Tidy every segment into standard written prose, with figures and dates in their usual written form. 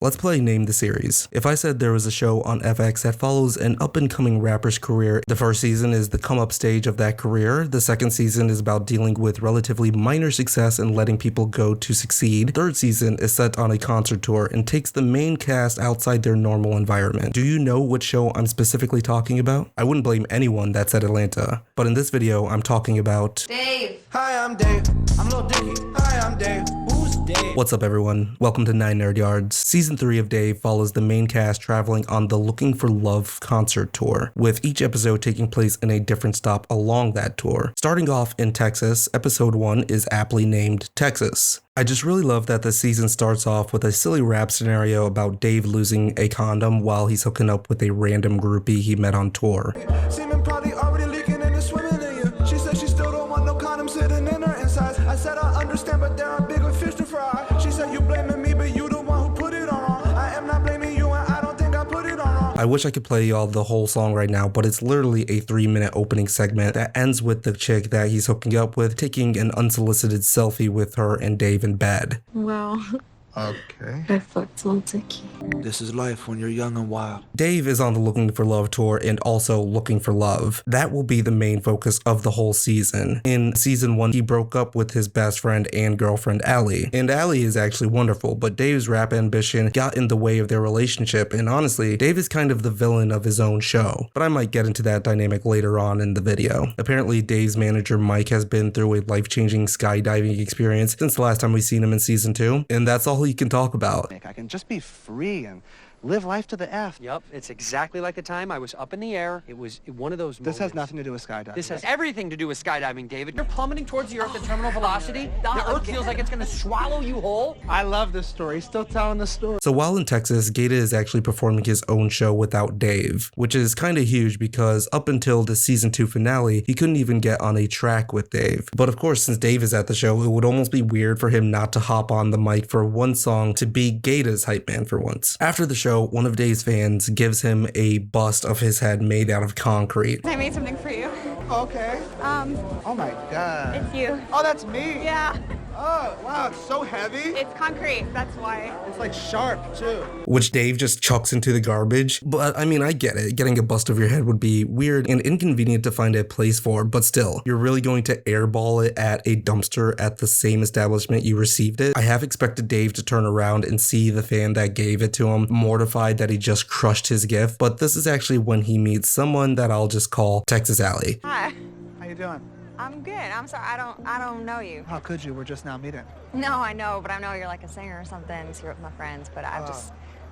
Let's play Name the Series. If I said there was a show on FX that follows an up-and-coming rapper's career, the first season is the come-up stage of that career, the second season is about dealing with relatively minor success and letting people go to succeed, third season is set on a concert tour and takes the main cast outside their normal environment. Do you know which show I'm specifically talking about? I wouldn't blame anyone that said Atlanta, but in this video I'm talking about Dave. Hi, I'm Dave. I'm Lil Dicky. Hi, I'm Dave. Who's Dave? What's up everyone? Welcome to 9 Nerd Yards. Season 3 of Dave follows the main cast traveling on the Looking for Love concert tour, with each episode taking place in a different stop along that tour. Starting off in Texas, episode 1 is aptly named Texas. I just really love that the season starts off with a silly rap scenario about Dave losing a condom while he's hooking up with a random groupie he met on tour. Semen probably already leaking and it's swimming in you. She said she still don't want no condom sitting in her insides. I said I understand, but there are bigger fish to fry. She said you blaming me, but you the one who put it on. I am not blaming you, and I don't think I put it on. I wish I could play y'all the whole song right now, but it's literally a 3-minute opening segment that ends with the chick that he's hooking up with taking an unsolicited selfie with her and Dave in bed. Well, Okay. I fucked Lil Dicky. This is life when you're young and wild. Dave is on the Looking for Love tour and also looking for love. That will be the main focus of the whole season. In season 1, he broke up with his best friend and girlfriend Allie. And Allie is actually wonderful, but Dave's rap ambition got in the way of their relationship, and honestly, Dave is kind of the villain of his own show. But I might get into that dynamic later on in the video. Apparently, Dave's manager Mike has been through a life-changing skydiving experience since the last time we seen him in season 2, and that's all he can talk about. I can just be free and live life to the F. Yep, it's exactly like the time I was up in the air. It was one of those This has moments. nothing to do with skydiving. This has everything to do with skydiving, David. You're plummeting towards the Earth at terminal velocity. The Earth feels like it's gonna swallow you whole. I love this story. He's still telling the story. So while in Texas, Gata is actually performing his own show without Dave, which is kind of huge because up until the season 2 finale, he couldn't even get on a track with Dave. But of course, since Dave is at the show, it would almost be weird for him not to hop on the mic for one song to be Gata's hype man for once. After the show, one of Dave's fans gives him a bust of his head made out of concrete. I made something for you. Okay. Oh my God. It's you. Oh, that's me. Yeah, Oh, wow, it's so heavy. it's concrete, that's why. It's like sharp, too. Which Dave just chucks into the garbage. But I mean, I get it. Getting a bust of your head would be weird and inconvenient to find a place for, but still, you're really going to airball it at a dumpster at the same establishment you received it? I have expected Dave to turn around and see the fan that gave it to him, mortified that he just crushed his gift, but this is actually when he meets someone that I'll just call Texas Alley. Hi, How you doing? I'm good. I'm sorry, I don't know you. How could you? We're just now meeting. No, I know, but I know you're like a singer or something, so you're with my friends, but I've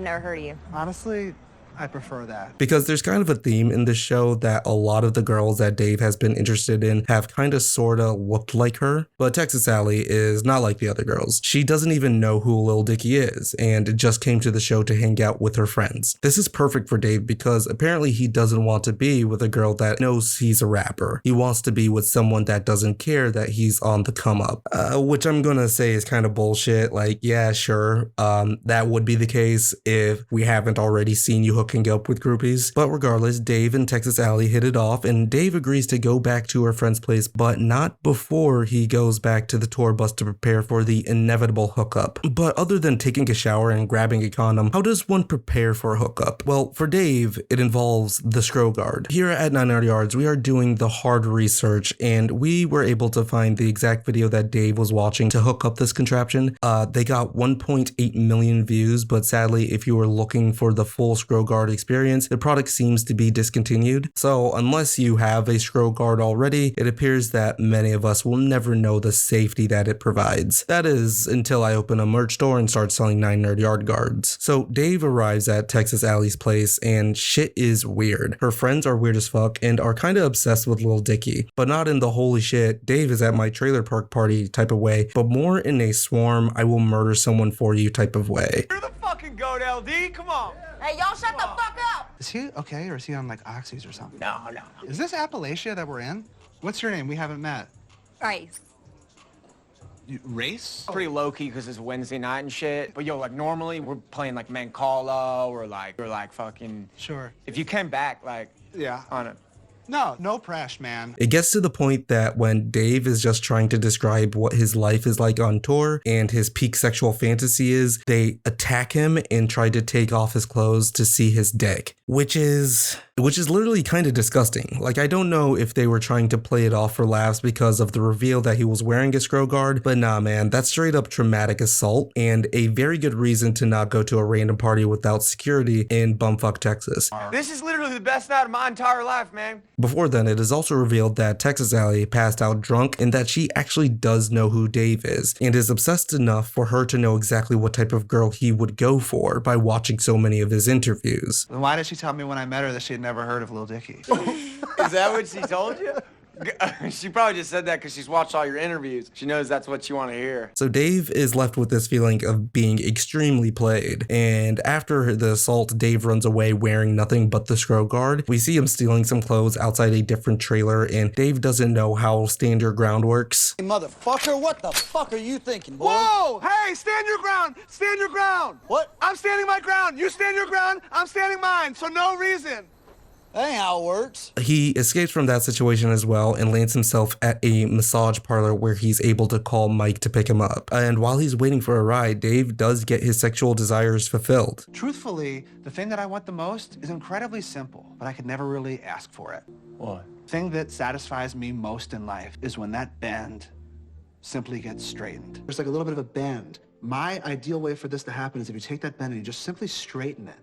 never heard of you. Honestly, I prefer that. Because there's kind of a theme in this show that a lot of the girls that Dave has been interested in have kind of sorta looked like her, but Texas Alley is not like the other girls. She doesn't even know who Lil Dicky is and just came to the show to hang out with her friends. This is perfect for Dave because apparently he doesn't want to be with a girl that knows he's a rapper. He wants to be with someone that doesn't care that he's on the come up, which I'm gonna say is kind of bullshit. Like, yeah, sure, that would be the case if we haven't already seen you hooking up with groupies. But regardless, Dave and Texas Alley hit it off, and Dave agrees to go back to her friend's place, but not before he goes back to the tour bus to prepare for the inevitable hookup. But other than taking a shower and grabbing a condom, how does one prepare for a hookup? Well, for Dave, it involves the scroll guard. Here at 9 Yards, we are doing the hard research, and we were able to find the exact video that Dave was watching to hook up this contraption. They got 1.8 million views, but sadly, if you were looking for the full scroll guard experience, the product seems to be discontinued. So unless you have a scroll guard already, it appears that many of us will never know the safety that it provides. That is until I open a merch store and start selling 9 Nerd Yard guards. So Dave arrives at Texas Alley's place and shit is weird. Her friends are weird as fuck and are kind of obsessed with Lil Dicky, but not in the holy shit, Dave is at my trailer park party type of way, but more in a swarm, I will murder someone for you type of way. You're the fucking goat, LD. Come on. Hey, y'all shut the fuck up! Is he okay, or is he on like oxys or something? No. Is this Appalachia that we're in? What's your name? We haven't met. Right. Race? Pretty low key because it's Wednesday night and shit. But yo, like normally we're playing like Mancala or like fucking. Sure. If you came back like Yeah. on a No press, man. It gets to the point that when Dave is just trying to describe what his life is like on tour and his peak sexual fantasy is, they attack him and try to take off his clothes to see his dick, which is literally kind of disgusting. Like, I don't know if they were trying to play it off for laughs because of the reveal that he was wearing a scroll guard, but nah, man, that's straight up traumatic assault and a very good reason to not go to a random party without security in bumfuck Texas. This is literally the best night of my entire life, man. Before then, it is also revealed that Texas Alley passed out drunk and that she actually does know who Dave is and is obsessed enough for her to know exactly what type of girl he would go for by watching so many of his interviews. Then why did she tell me when I met her that she had never heard of Lil Dicky? Is that what she told you? She probably just said that because she's watched all your interviews. She knows that's what you want to hear. So Dave is left with this feeling of being extremely played. And after the assault, Dave runs away wearing nothing but the scroll guard. We see him stealing some clothes outside a different trailer, and Dave doesn't know how stand your ground works. Hey, motherfucker, what the fuck are you thinking, boy? Whoa! Hey, stand your ground! Stand your ground! What? I'm standing my ground. You stand your ground. I'm standing mine. So no reason. That ain't how it works. He escapes from that situation as well and lands himself at a massage parlor where he's able to call Mike to pick him up. And while he's waiting for a ride, Dave does get his sexual desires fulfilled. Truthfully, the thing that I want the most is incredibly simple, but I could never really ask for it. What? The thing that satisfies me most in life is when that bend simply gets straightened. There's like a little bit of a bend. My ideal way for this to happen is if you take that bend and you just simply straighten it.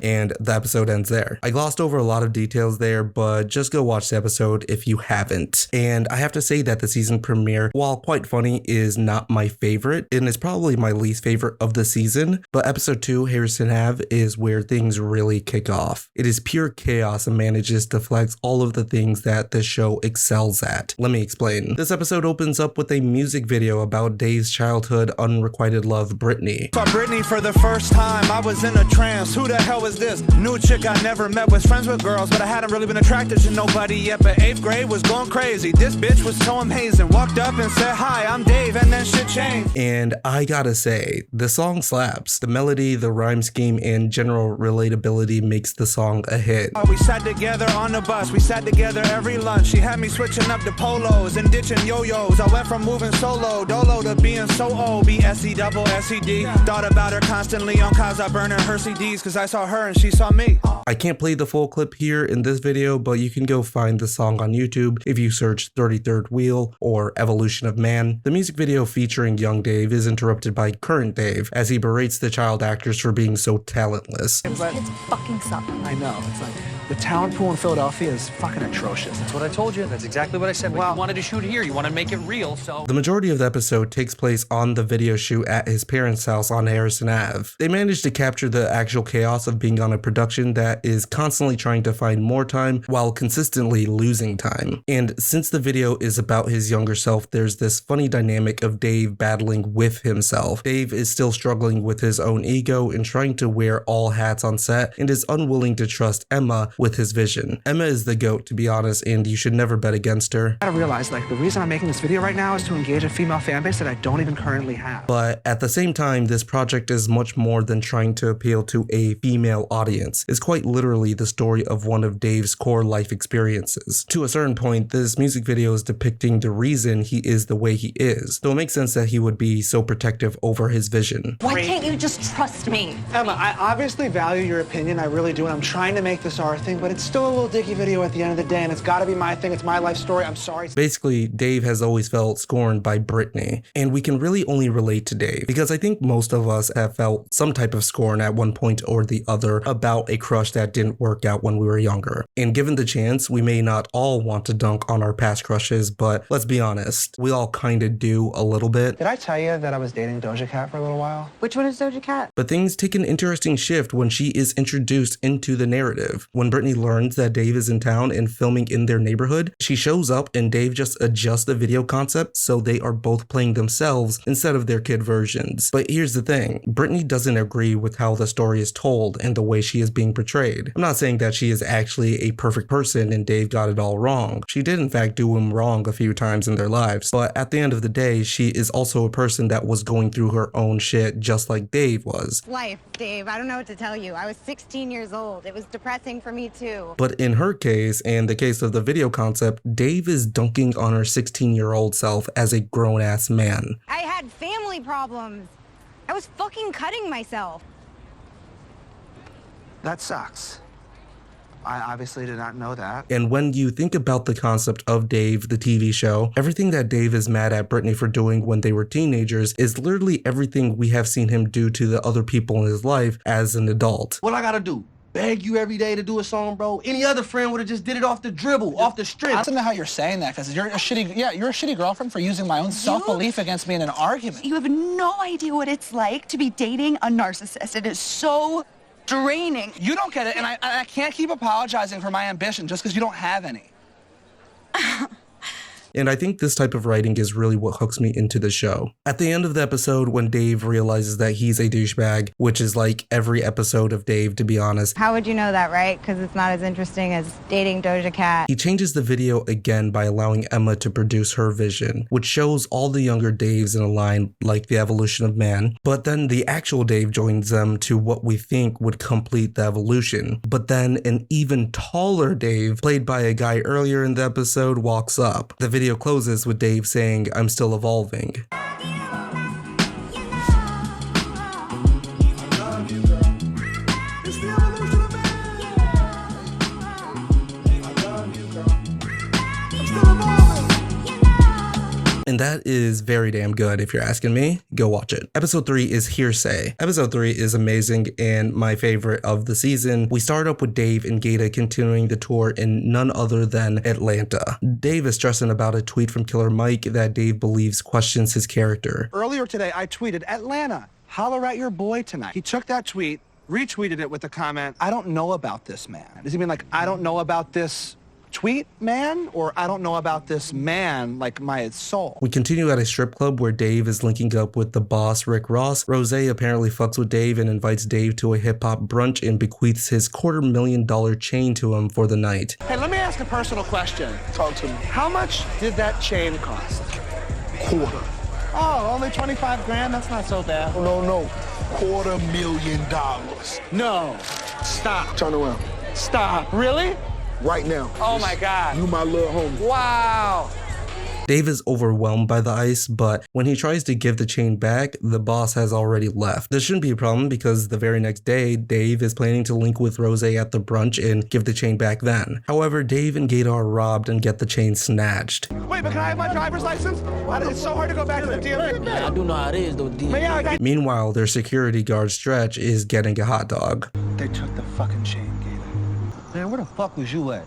And the episode ends there. I glossed over a lot of details there, but just go watch the episode if you haven't. And I have to say that the season premiere, while quite funny, is not my favorite, and it's probably my least favorite of the season. But episode 2, Hearsay, is where things really kick off. It is pure chaos and manages to flex all of the things that the show excels at. Let me explain. This episode opens up with a music video about Dave's childhood unrequited love, Brittany. Saw Brittany for the first time. I was in a trance. Who the hell was this? New chick I never met, was friends with girls, but I hadn't really been attracted to nobody yet. But 8th grade was going crazy. This bitch was so amazing. Walked up and said, "Hi, I'm Dave," and then shit changed. And I gotta say, the song slaps. The melody, the rhyme scheme, and general relatability makes the song a hit. We sat together on the bus. We sat together every lunch. She had me switching up the polos and ditching yo-yos. I went from moving solo, dolo, to being so old. B-S-E-double-S-E-D. Thought about her constantly on cause I burning her CDs, cause I saw her and she saw me. I can't play the full clip here in this video, but you can go find the song on YouTube if you search 33rd Wheel or Evolution of Man. The music video featuring young Dave is interrupted by current Dave as he berates the child actors for being so talentless. These kids fucking suck. I know, it's like the talent pool in Philadelphia is fucking atrocious. That's what I told you. That's exactly what I said. Well, you wanted to shoot here. You want to make it real, so... The majority of the episode takes place on the video shoot at his parents' house on Harrison Ave. They managed to capture the actual chaos of being on a production that is constantly trying to find more time while consistently losing time. And since the video is about his younger self, there's this funny dynamic of Dave battling with himself. Dave is still struggling with his own ego and trying to wear all hats on set and is unwilling to trust Emma with his vision. Emma is the GOAT, to be honest, and you should never bet against her. I gotta realize, like, the reason I'm making this video right now is to engage a female fan base that I don't even currently have. But at the same time, this project is much more than trying to appeal to a female audience. It's quite literally the story of one of Dave's core life experiences. To a certain point, this music video is depicting the reason he is the way he is, so it makes sense that he would be so protective over his vision. Why can't you just trust me? Emma, I obviously value your opinion, I really do, and I'm trying to make this our thing, but it's still a Lil Dicky video at the end of the day, and it's gotta be my thing, it's my life story, I'm sorry. Basically, Dave has always felt scorned by Brittany, and we can really only relate to Dave, because I think most of us have felt some type of scorn at one point or the other about a crush that didn't work out when we were younger. And given the chance, we may not all want to dunk on our past crushes, but let's be honest, we all kinda do a little bit. Did I tell you that I was dating Doja Cat for a little while? Which one is Doja Cat? But things take an interesting shift when she is introduced into the narrative. When Brittany learns that Dave is in town and filming in their neighborhood, she shows up and Dave just adjusts the video concept so they are both playing themselves instead of their kid versions. But here's the thing, Brittany doesn't agree with how the story is told and the way she is being portrayed. I'm not saying that she is actually a perfect person and Dave got it all wrong. She did in fact do him wrong a few times in their lives, but at the end of the day, she is also a person that was going through her own shit just like Dave was. Life, Dave. I don't know what to tell you. I was 16 years old. It was depressing for me me too. But in her case, and the case of the video concept, Dave is dunking on her 16-year-old self as a grown-ass man. I had family problems. I was fucking cutting myself. That sucks. I obviously did not know that. And when you think about the concept of Dave, the TV show, everything that Dave is mad at Brittany for doing when they were teenagers is literally everything we have seen him do to the other people in his life as an adult. What I gotta do? Beg you every day to do a song, bro? Any other friend would have just did it off the dribble, off the strip. I don't know how you're saying that, because you're a shitty girlfriend for using my own self-belief against me in an argument. You have no idea what it's like to be dating a narcissist. It is so draining. You don't get it, and I can't keep apologizing for my ambition just because you don't have any. And I think this type of writing is really what hooks me into the show. At the end of the episode, when Dave realizes that he's a douchebag, which is like every episode of Dave, to be honest. How would you know that, right? Because it's not as interesting as dating Doja Cat. He changes the video again by allowing Emma to produce her vision, which shows all the younger Daves in a line like the evolution of man. But then the actual Dave joins them to what we think would complete the evolution. But then an even taller Dave, played by a guy earlier in the episode, walks up. The video closes with Dave saying, "I'm still evolving." And that is very damn good if you're asking me. Go watch it. Episode 3 is Hearsay. Episode 3 is amazing and my favorite of the season. We start up with Dave and Gata continuing the tour in none other than Atlanta. Dave is stressing about a tweet from Killer Mike that Dave believes questions his character. Earlier today, I tweeted, Atlanta, holler at your boy tonight. He took that tweet, retweeted it with the comment, I don't know about this man. Does he mean like, I don't know about this tweet man, or I don't know about this man like my soul? We continue at a strip club where Dave is linking up with the boss Rick Ross. Rose apparently fucks with Dave and invites Dave to a hip-hop brunch and bequeaths his $250,000 chain to him for the night. Hey, let me ask a personal question. Talk to me. How much did that chain cost? Quarter. Oh, only 25 grand? That's not so bad. No. $250,000. No. Stop. Turn around. Stop. Really? Right now. Oh my God. You my little homie. Wow. Dave is overwhelmed by the ice, but when he tries to give the chain back, the boss has already left. This shouldn't be a problem because the very next day, Dave is planning to link with Rose at the brunch and give the chain back then. However, Dave and Gata are robbed and get the chain snatched. Wait, but can I have my driver's license? It's so hard to go back to the dealer. I do know how it is, though, D. Meanwhile, their security guard Stretch is getting a hot dog. They took the fucking chain, Gata. Man, where the fuck was you at?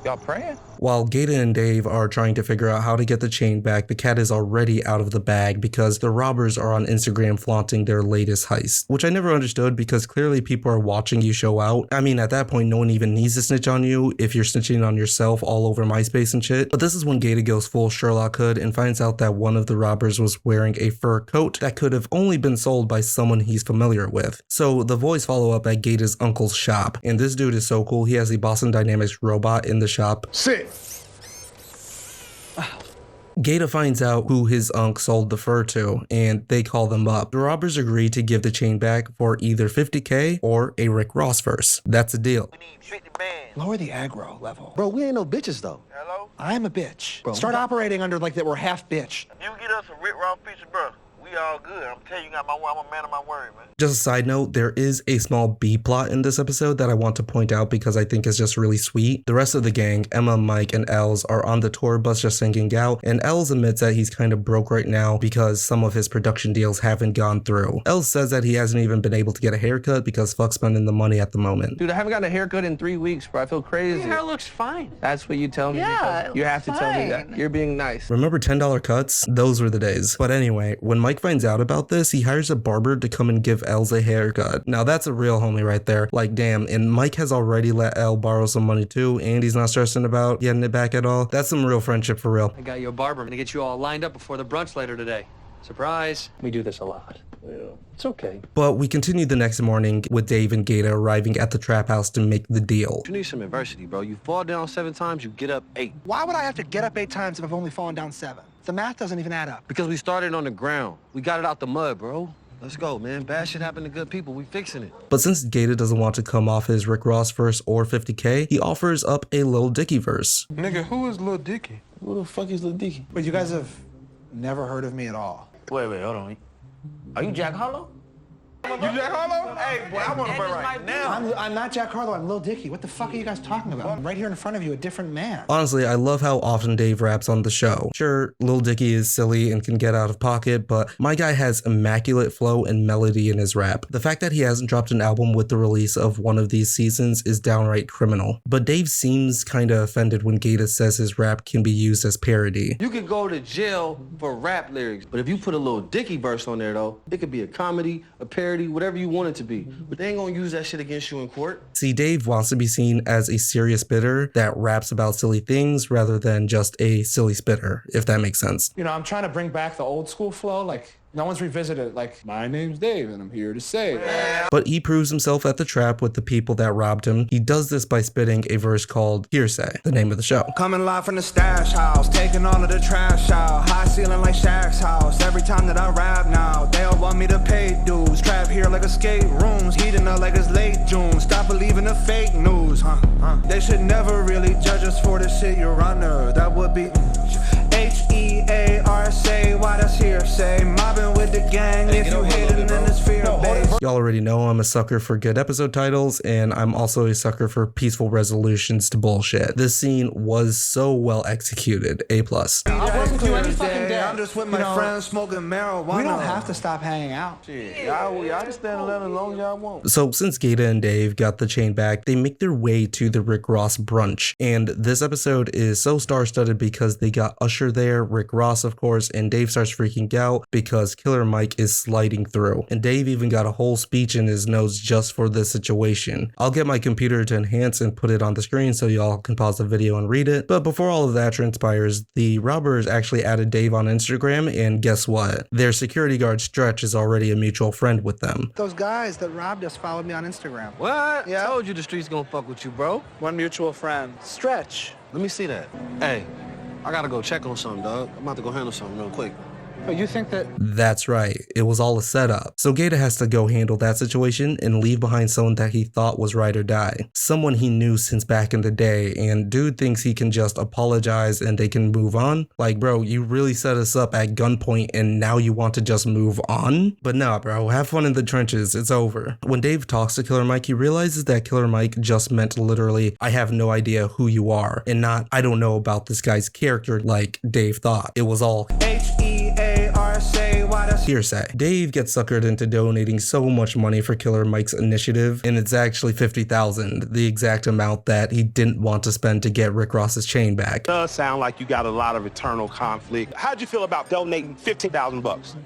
Y'all praying? While Gata and Dave are trying to figure out how to get the chain back, the cat is already out of the bag because the robbers are on Instagram flaunting their latest heist, which I never understood because clearly people are watching you show out. I mean, at that point, no one even needs to snitch on you if you're snitching on yourself all over MySpace and shit. But this is when Gata goes full Sherlock Hood and finds out that one of the robbers was wearing a fur coat that could have only been sold by someone he's familiar with. So the boys follow up at Gata's uncle's shop, and this dude is so cool. He has a Boston Dynamics robot in the shop. Sit. Gata finds out who his unc sold the fur to, and they call them up. The robbers agree to give the chain back for either $50K or a Rick Ross verse. That's a deal. We need 50 bands. Lower the aggro level. Bro, we ain't no bitches, though. Hello? I'm a bitch. Bro, Start operating under like that we're half bitch. You get us a Rick Ross pizza, bro. We all good. I'm telling you, I'm a man of my word, man. Just a side note, there is a small B plot in this episode that I want to point out because I think is just really sweet. The rest of the gang, Emma, Mike, and Els, are on the tour bus just hanging out, and Els admits that he's kind of broke right now because some of his production deals haven't gone through. Els says that he hasn't even been able to get a haircut because fuck's spending the money at the moment. Dude, I haven't gotten a haircut in 3 weeks, bro. I feel crazy. Your hair looks fine. That's what you tell me. Yeah, You have to tell me that. fine. You're being nice. Remember $10 cuts? Those were the days. But anyway, when Mike finds out about this, he hires a barber to come and give Els a haircut. Now that's a real homie right there. Like damn, and Mike has already let Elle borrow some money too, and he's not stressing about getting it back at all. That's some real friendship for real. I got you a barber. I'm gonna get you all lined up before the brunch later today. Surprise. We do this a lot. Yeah, it's okay. But we continue the next morning with Dave and Gata arriving at the trap house to make the deal. You need some adversity, bro. You fall down 7 times, you get up 8. Why would I have to get up 8 times if I've only fallen down 7? The math doesn't even add up. Because we started on the ground. We got it out the mud, bro. Let's go, man. Bad shit happen to good people. We fixing it. But since Gata doesn't want to come off his Rick Ross verse or 50K, he offers up a Lil Dicky verse. Nigga, who is Lil Dicky? Who the fuck is Lil Dicky? But you guys have never heard of me at all. Wait, hold on. Are you Jack Harlow? You Jack Harlow? Hey, boy, I want to play right now. I'm not Jack Harlow, I'm Lil Dicky. What the fuck are you guys talking about? I'm right here in front of you, a different man. Honestly, I love how often Dave raps on the show. Sure, Lil Dicky is silly and can get out of pocket, but my guy has immaculate flow and melody in his rap. The fact that he hasn't dropped an album with the release of one of these seasons is downright criminal. But Dave seems kinda offended when Gata says his rap can be used as parody. You could go to jail for rap lyrics, but if you put a Lil Dicky verse on there, though, it could be a comedy, a parody, whatever you want it to be. But they ain't gonna use that shit against you in court. See, Dave wants to be seen as a serious spitter that raps about silly things rather than just a silly spitter, if that makes sense. You know, I'm trying to bring back the old school flow, like, no one's revisited, like, my name's Dave and I'm here to say. But he proves himself at the trap with the people that robbed him. He does this by spitting a verse called Hearsay, the name of the show. Coming live from the stash house, taking all of the trash out. High ceiling like Shaq's house. Every time that I rap now, they all want me to pay dues. Trap here like escape rooms, heating up like it's late June. Stop believing the fake news, They should never really judge us for the shit you're under. That would be Hearsay, why that's hearsay. Mobbing with the gang, if you hate it, then it's fear-based. Y'all already know I'm a sucker for good episode titles, and I'm also a sucker for peaceful resolutions to bullshit. This scene was so well executed. A+. I'll work with you any fucking day. I'm just with my friends smoking marijuana. We don't have to stop hanging out. Y'all can stand alone as long as y'all want. So since Gata and Dave got the chain back, they make their way to the Rick Ross brunch. And this episode is so star-studded because they got Usher there, Rick Ross of course, and Dave starts freaking out because Killer Mike is sliding through. And Dave even got a whole speech in his notes just for this situation. I'll get my computer to enhance and put it on the screen so y'all can pause the video and read it. But before all of that transpires, the robbers actually added Dave on Instagram, and guess what? Their security guard Stretch is already a mutual friend with them. Those guys that robbed us followed me on Instagram. What? Yeah. I told you the streets gonna fuck with you, bro. One mutual friend, Stretch. Let me see that. Hey, I gotta go check on something, dog. I'm about to go handle something real quick. But you think that... That's right, it was all a setup. So Gata has to go handle that situation and leave behind someone that he thought was ride or die. Someone he knew since back in the day, and dude thinks he can just apologize and they can move on. Like, bro, you really set us up at gunpoint and now you want to just move on? But nah, bro, have fun in the trenches, it's over. When Dave talks to Killer Mike, he realizes that Killer Mike just meant literally, I have no idea who you are, and not, I don't know about this guy's character like Dave thought. It was all Hearsay. Dave gets suckered into donating so much money for Killer Mike's initiative, and it's actually $50,000, the exact amount that he didn't want to spend to get Rick Ross's chain back. Does sound like you got a lot of eternal conflict. How'd you feel about donating $15,000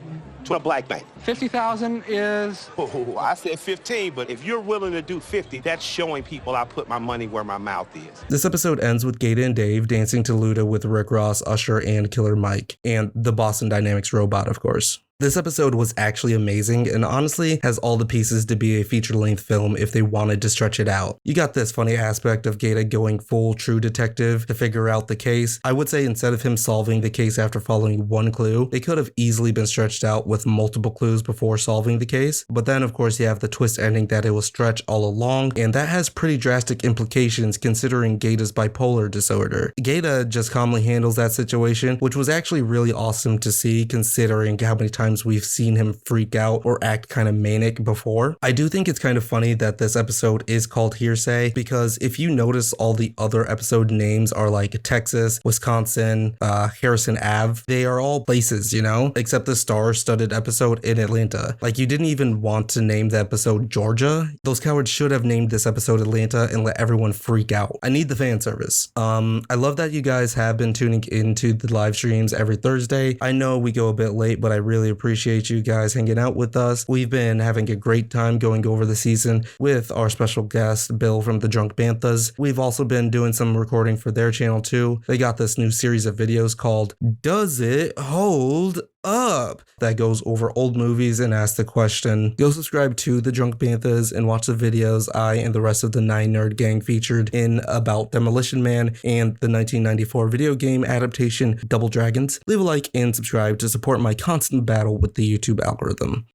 to a black bank? 50,000 is... Oh, I said 15, but if you're willing to do 50, that's showing people I put my money where my mouth is. This episode ends with Gata and Dave dancing to Luda with Rick Ross, Usher, and Killer Mike, and the Boston Dynamics robot, of course. This episode was actually amazing and honestly has all the pieces to be a feature-length film if they wanted to stretch it out. You got this funny aspect of Gata going full true detective to figure out the case. I would say instead of him solving the case after following one clue, they could have easily been stretched out with multiple clues before solving the case. But then of course you have the twist ending that it was Stretch all along, and that has pretty drastic implications considering Gata's bipolar disorder. Gata just calmly handles that situation, which was actually really awesome to see considering how many times we've seen him freak out or act kind of manic before. I do think it's kind of funny that this episode is called Hearsay because if you notice all the other episode names are like Texas, Wisconsin, Harrison Ave, they are all places, you know, except the star-studded episode in Atlanta. Like you didn't even want to name the episode Georgia. Those cowards should have named this episode Atlanta and let everyone freak out. I need the fan service. I love that you guys have been tuning into the live streams every Thursday. I know we go a bit late, but I really appreciate you guys hanging out with us. We've been having a great time going over the season with our special guest, Bill from the Drunk Banthas. We've also been doing some recording for their channel too. They got this new series of videos called Does It Hold Up? That goes over old movies and asks the question. Go subscribe to the Drunk Banthas and watch the videos I and the rest of the 9 Nerd Gang featured in about Demolition Man and the 1994 video game adaptation Double Dragons. Leave a like and subscribe to support my constant battle with the YouTube algorithm.